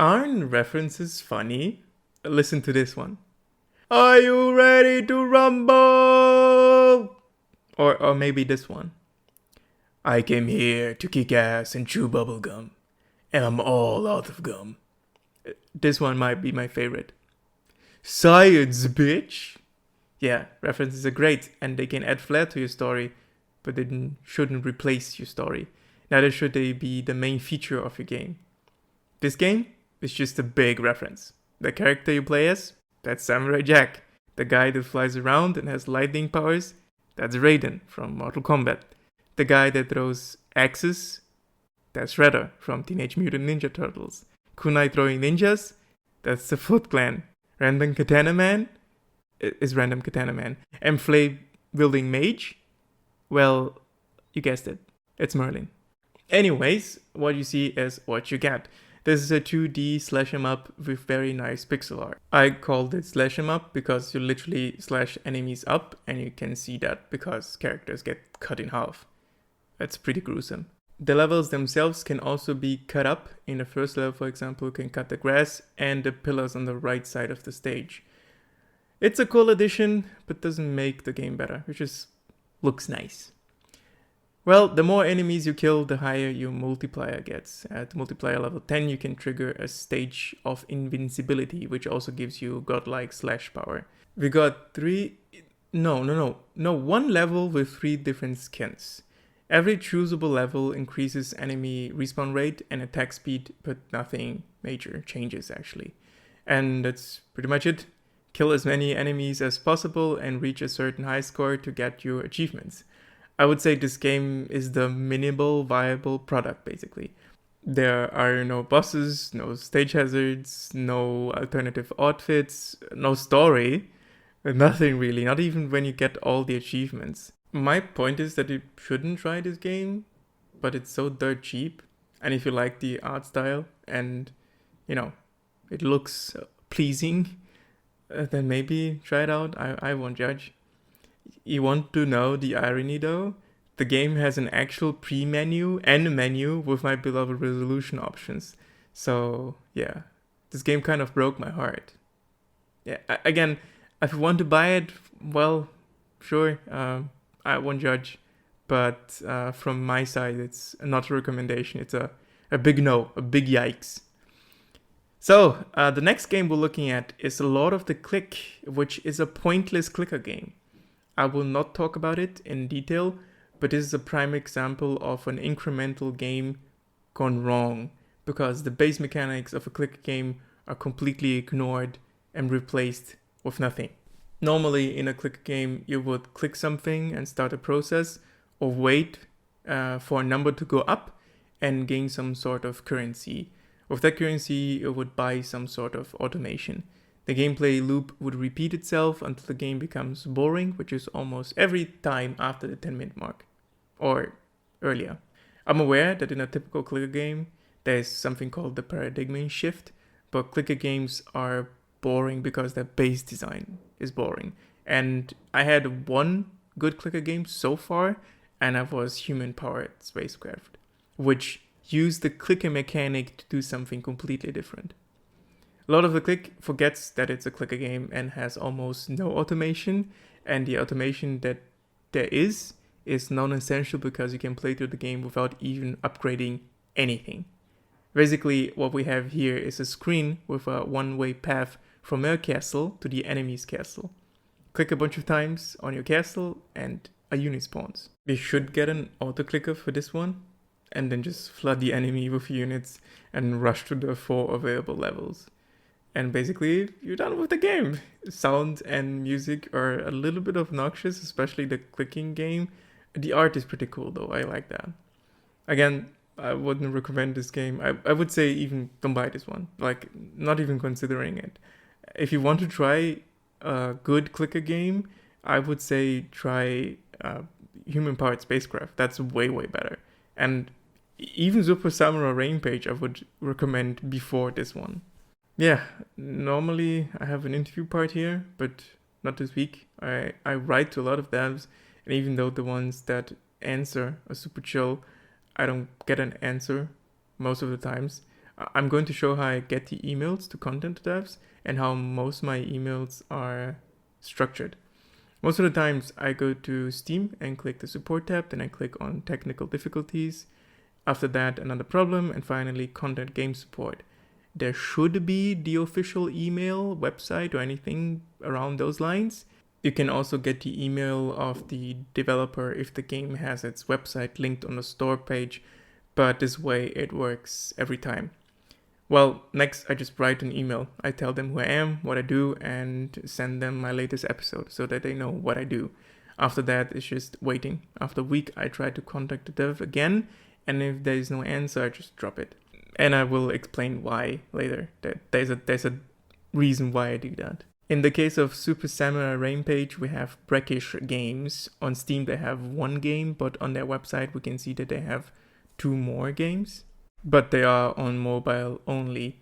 Aren't references funny? Listen to this one. Are you ready to rumble? Or maybe this one. I came here to kick ass and chew bubblegum, and I'm all out of gum. This one might be my favorite. Science, bitch! Yeah, references are great, and they can add flair to your story, but they shouldn't replace your story. Neither should they be the main feature of your game. This game is just a big reference. The character you play as, that's Samurai Jack. The guy that flies around and has lightning powers, that's Raiden from Mortal Kombat. The guy that throws axes, that's Shredder from Teenage Mutant Ninja Turtles. Kunai throwing ninjas, that's the Foot Clan. Random Katana Man is Random Katana Man. And Flame wielding mage, well, you guessed it, it's Merlin. Anyways, what you see is what you get. This is a 2D slash 'em up with very nice pixel art. I called it slash 'em up because you literally slash enemies up, and you can see that because characters get cut in half. That's pretty gruesome. The levels themselves can also be cut up. In the first level, for example, you can cut the grass and the pillars on the right side of the stage. It's a cool addition, but doesn't make the game better. It just looks nice. Well, the more enemies you kill, the higher your multiplier gets. At multiplier level 10, you can trigger a stage of invincibility, which also gives you godlike slash power. We got one level with 3 different skins. Every choosable level increases enemy respawn rate and attack speed, but nothing major changes actually. And that's pretty much it. Kill as many enemies as possible and reach a certain high score to get your achievements. I would say this game is the minimal viable product basically. There are no bosses, no stage hazards, no alternative outfits, no story, nothing really, not even when you get all the achievements. My point is that you shouldn't try this game, but it's so dirt cheap. And if you like the art style and, it looks pleasing, then maybe try it out. I won't judge. You want to know the irony though? The game has an actual pre-menu and a menu with my beloved resolution options. So yeah, this game kind of broke my heart. Yeah, again, if you want to buy it, well, sure, I won't judge. But from my side, it's not a recommendation. It's a big no, a big yikes. So the next game we're looking at is Lord of the Click, which is a pointless clicker game. I will not talk about it in detail, but this is a prime example of an incremental game gone wrong, because the base mechanics of a clicker game are completely ignored and replaced with nothing. Normally in a clicker game, you would click something and start a process, or wait for a number to go up and gain some sort of currency. With that currency, you would buy some sort of automation. The gameplay loop would repeat itself until the game becomes boring, which is almost every time after the 10-minute mark, or earlier. I'm aware that in a typical clicker game, there's something called the paradigm shift, but clicker games are boring because their base design is boring. And I had one good clicker game so far, and that was Human-Powered Spacecraft, which used the clicker mechanic to do something completely different. Lord of the Click forgets that it's a clicker game and has almost no automation, and the automation that there is non-essential because you can play through the game without even upgrading anything. Basically, what we have here is a screen with a one-way path from your castle to the enemy's castle. Click a bunch of times on your castle and a unit spawns. We should get an auto-clicker for this one, and then just flood the enemy with units and rush to the 4 available levels. And basically, you're done with the game. Sound and music are a little bit obnoxious, especially the clicking game. The art is pretty cool though, I like that. Again, I wouldn't recommend this game. I would say even don't buy this one. Like, not even considering it. If you want to try a good clicker game, I would say try Human-Powered Spacecraft. That's way, way better. And even Super Samurai Rampage I would recommend before this one. Yeah, normally I have an interview part here, but not this week. I write to a lot of devs, and even though the ones that answer are super chill, I don't get an answer most of the times. I'm going to show how I get the emails to content devs and how most of my emails are structured. Most of the times I go to Steam and click the support tab, then I click on technical difficulties. After that, another problem, and finally content game support. There should be the official email, website, or anything around those lines. You can also get the email of the developer if the game has its website linked on the store page, but this way it works every time. Well, next I just write an email. I tell them who I am, what I do, and send them my latest episode so that they know what I do. After that, it's just waiting. After a week, I try to contact the dev again, and if there is no answer, I just drop it. And I will explain why later. There's a reason why I do that. In the case of Super Samurai Rampage, we have Brackish Games. On Steam, they have one game, but on their website, we can see that they have 2 more games. But they are on mobile only.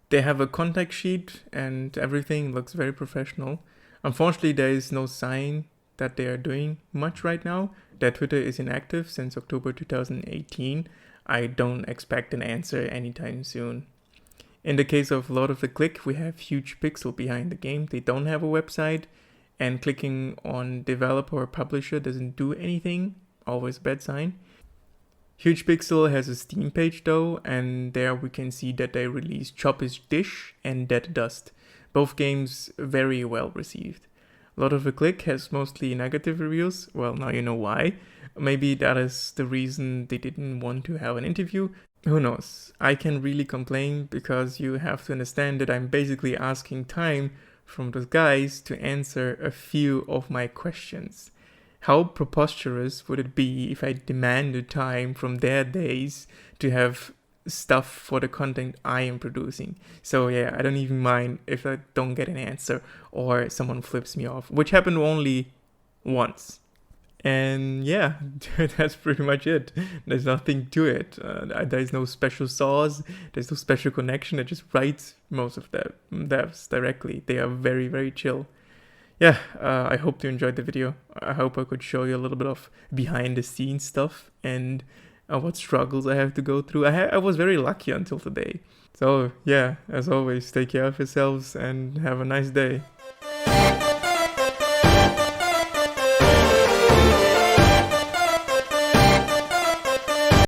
They have a contact sheet and everything looks very professional. Unfortunately, there is no sign that they are doing much right now. Their Twitter is inactive since October 2018. I don't expect an answer anytime soon. In the case of Lord of the Click, we have HugePixel behind the game. They don't have a website, and clicking on developer or publisher doesn't do anything. Always a bad sign. HugePixel has a Steam page though, and there we can see that they released Choppish Dish and Dead Dust. Both games very well received. Lord of the Click has mostly negative reviews. Well, now you know why. Maybe that is the reason they didn't want to have an interview. Who knows? I can really complain because you have to understand that I'm basically asking time from those guys to answer a few of my questions. How preposterous would it be if I demanded time from their days to have stuff for the content I am producing? So yeah, I don't even mind if I don't get an answer or someone flips me off, which happened only once. And yeah, that's pretty much it. There's nothing to it. There's no special sauce. There's no special connection. I just write most of the devs directly. They are very, very chill. Yeah, I hope you enjoyed the video. I hope I could show you a little bit of behind the scenes stuff and what struggles I have to go through. I was very lucky until today. So yeah, as always, take care of yourselves and have a nice day.